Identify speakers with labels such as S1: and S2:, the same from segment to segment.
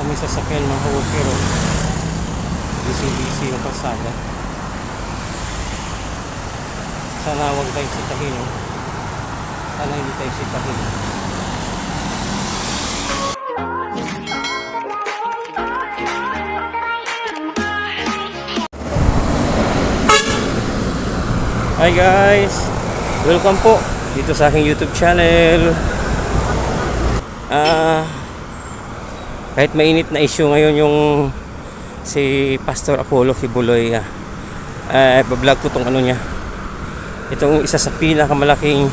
S1: May sasakyan mga ka-worker pero busy yung kalsada. Sana huwag tayong sitahin, no? Sana hindi tayo sitahin. Hi guys, welcome po dito sa aking YouTube channel. Kahit mainit na issue ngayon yung si Pastor Apollo Kibuloy, bablog ko tong ano niya. Itong isa sa pinakamalaking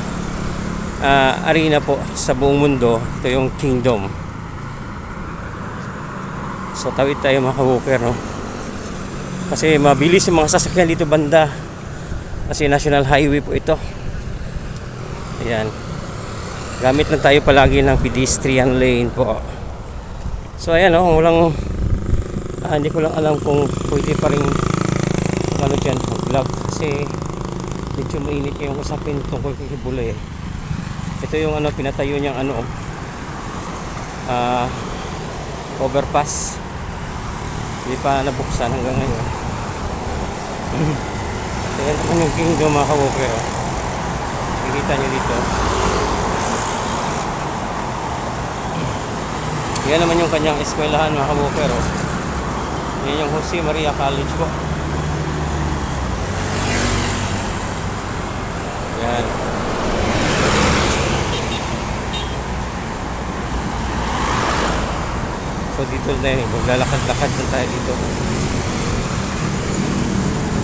S1: arena po sa buong mundo. Ito yung Kingdom. So tawid tayo mga ka-walker, no? Kasi mabilis yung mga sasakyan dito banda. Kasi national highway po ito. Ayan. Gamit lang tayo palagi ng pedestrian lane po. So ayan, oh, walang hindi ko lang alam kung pwede pa rin ano dyan, vlog. Kasi medyo mainit yung usapin tungkol kay Kibuloy. Ito yung ano, pinatayo niyang ano, overpass. Hindi pa nabuksan hanggang ngayon. Ayan naman yung Kingdom mga ka-walker, oh. Nakikita nyo dito. Yan naman yung kanyang eskwelahan mga ka-walker, oh. Yan yung Jose Maria College po. Yan. So dito na yun, maglalakad-lakad na tayo dito.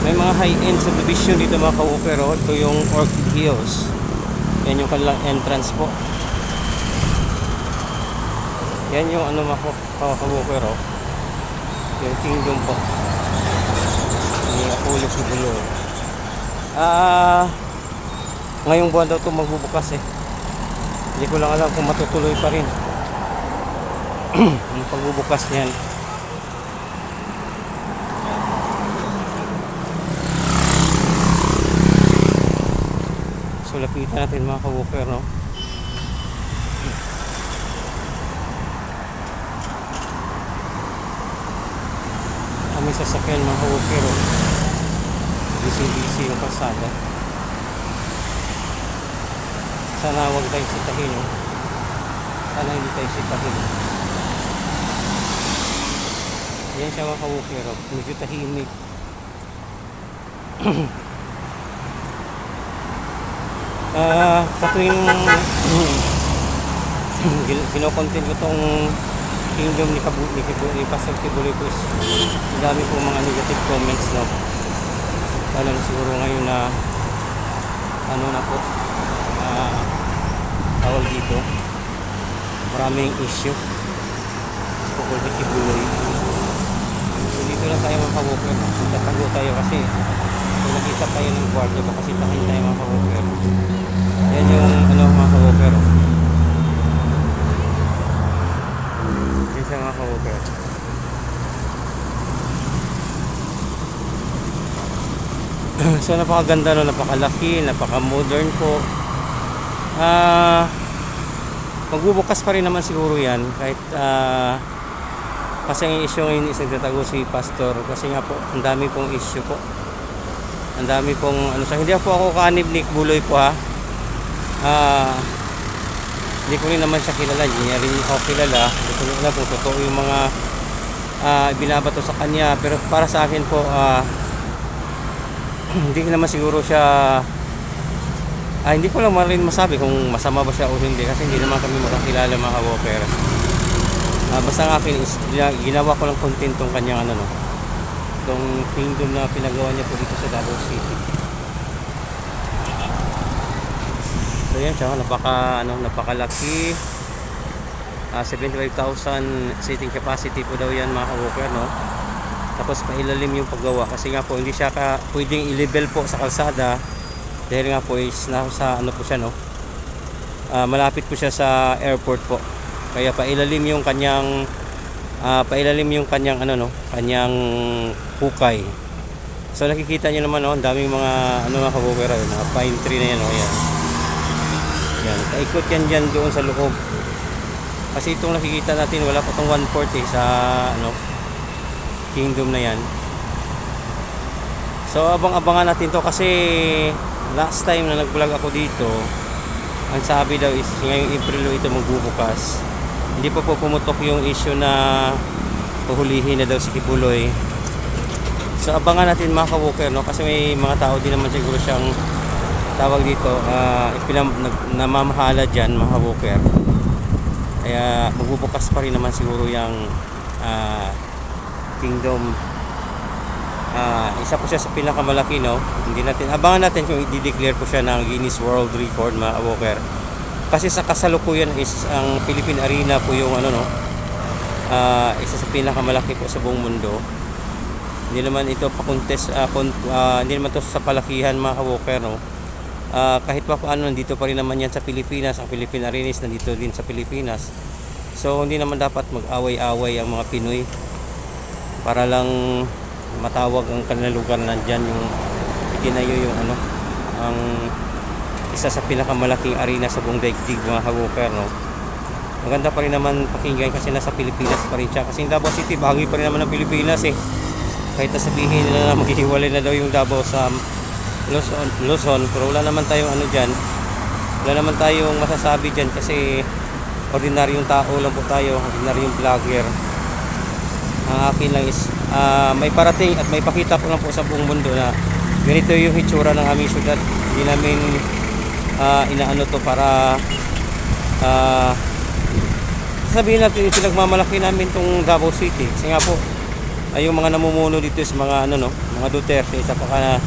S1: May mga high-end subdivision dito mga ka-walker, oh. Ito yung Orchid Hills. Yan yung kanilang entrance po. Yan yung ano mga ka-walker, oh. Yung Kingdom po. Yung Apollo Kibuloy. Ngayong buwan daw ito magbubukas eh. Hindi ko lang alam kung matutuloy pa rin yung pagbubukas niyan. So lapitan natin mga ka-walker, no? May sasakyan mga ka-walker, oh. Busy yung kalsada. Sana huwag tayong sitahin, no? Sana hindi tayo sitahin. Yan siya mga ka-walker, oh. Medyo tahimik. Katuwing kinocontent ko tong Kingdom ni Pastor Kibuloy po, ang dami po mga negative comments, no? Lalo na siguro ngayon na ano na po, tawag dito, maraming issue tungkol kay Kibuloy. So dito lang tayo mga ka-walker, tatago tayo kasi kung nakita tayo ng guardia baka sitahin tayo mga ka-walker. Yan yung ano mga ka-walker, yan siya mga ka-walker. So napakaganda, no? Napakalaki, napaka-modern po. Magbubukas pa rin naman siguro yan kahit kasi ang issue ngayon is nagtatago si Pastor kasi nga po ang dami pong issue po, ang dami pong ano. So hindi po ako kaanib ni Kibuloy po, ha. Hindi ko rin naman siya kilala, hindi niya rin ako kilala. Hindi ko rin alam kung totoo yung mga binabato sa kanya, pero para sa akin po hindi naman siguro siya hindi ko lang rin masabi kung masama ba siya o hindi kasi hindi naman kami makakilala mga ka-walker. Basta ang akin is ginawa ko lang content tong kanyang ano, no, tong Kingdom na pinagawa niya po dito sa Davao City. So yan siya, napakalaki. 75,000 seating capacity po daw yan mga ka-walker, no? Tapos pailalim yung paggawa kasi nga po hindi siya pwedeng i-level po sa kalsada dahil nga po is nasa ano po siya, no? Malapit po siya sa airport po. Kaya pailalim yung kanyang ano, no, kanyang hukay. So nakikita niyo naman, no, ang daming mga ano mga ka-walker, mga pine tree na yan, no? Ayan. Yan, kaikot yan dyan doon sa loob. Kasi itong nakikita natin, wala pa itong 1/4 sa ano, kingdom na yan. So abang-abangan natin to kasi last time na nag-vlog ako dito, ang sabi daw is ngayong April ito magbubukas. Hindi pa po pumutok yung issue na pahulihin na daw si Kibuloy. So abangan natin mga ka-walker, no? Kasi may mga tao din naman siguro siyang tawag dito, namamahala dyan mga ka-walker. Kaya magbubukas pa rin naman siguro yung kingdom. Isa po siya sa pinakamalaki, no? Hindi natin abangan natin kung i-declare po siya ng Guinness World Record mga walker. Kasi sa kasalukuyan is ang Philippine Arena po yung ano, no? Isa sa pinakamalaki po sa buong mundo. Hindi naman ito pa-contest, hindi naman to sa palakihan mga walker, no? Kahit pa paano nandito pa rin naman yan sa Pilipinas. Ang Philippine Arena is nandito din sa Pilipinas. So hindi naman dapat mag-away-away ang mga Pinoy para lang matawag ang kanilang lugar nandyan yung itinayo yung ano, ang isa sa pinakamalaking arena sa buong daigdig mga ka-walker, no? Maganda pa rin naman pakinggan kasi nasa Pilipinas pa rin siya, kasi yung Davao City bahagi pa rin naman ng Pilipinas eh. Kahit sabihin nila na maghihiwalay na daw yung Davao sa Luzon, pero wala naman tayong ano dyan, wala naman tayong masasabi dyan kasi ordinaryong tao lang po tayo, ordinaryong vlogger. Ang akin lang is may parating at may pakita po lang po sa buong mundo na ganito yung hitsura ng aming syudad. Hindi namin inaano to para sabihin natin ito nagmamalaki namin tong Davao City. Kasi nga po ay yung mga namumuno dito is mga ano, no, mga Duterte, isa pa ka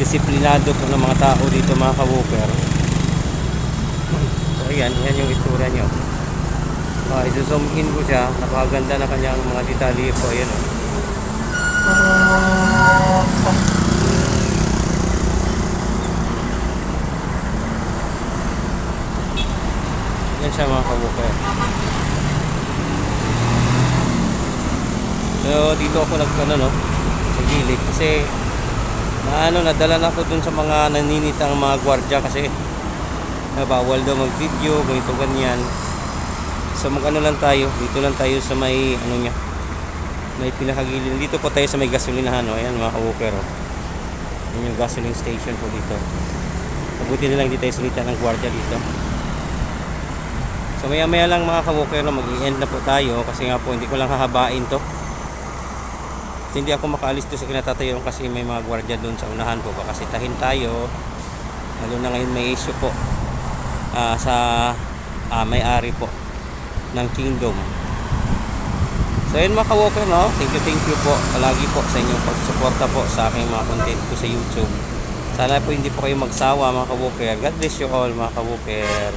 S1: disiplinado po ng mga tao dito mga ka-walker. So ayan yung hitsura nyo. I-zoom in ko siya, napakaganda na kanyang mga detalye po. Ayan, oh. Yan siya mga ka-walker. So dito ako no, sa gilid kasi nadala na ako dun sa mga naninitang mga gwardiya kasi bawal daw mag-video, ganito ganyan. So mag-ano lang tayo, dito lang tayo sa may ano niya, may pinakagilid. Dito po tayo sa may gasolinahan, no? Ayan mga ka-walker, oh. Yan yung gasoline station po dito. Mabuti na lang dito tayo salita ng gwardiya dito. So maya maya lang mga ka-walker, no? Mag-i-end na po tayo kasi nga po hindi ko lang hahabain to. Kasi hindi ako makaalis doon sa kinatatayo kasi may mga gwardiya doon sa unahan po. Baka sitahin tayo, lalo na ngayon may issue po sa may-ari po ng kingdom. So yun mga ka-walker, no? Thank you po palagi po sa inyong pagsuporta po sa aking mga content ko sa YouTube. Sana po hindi po kayo magsawa mga ka-walker. God bless you all mga ka-walker.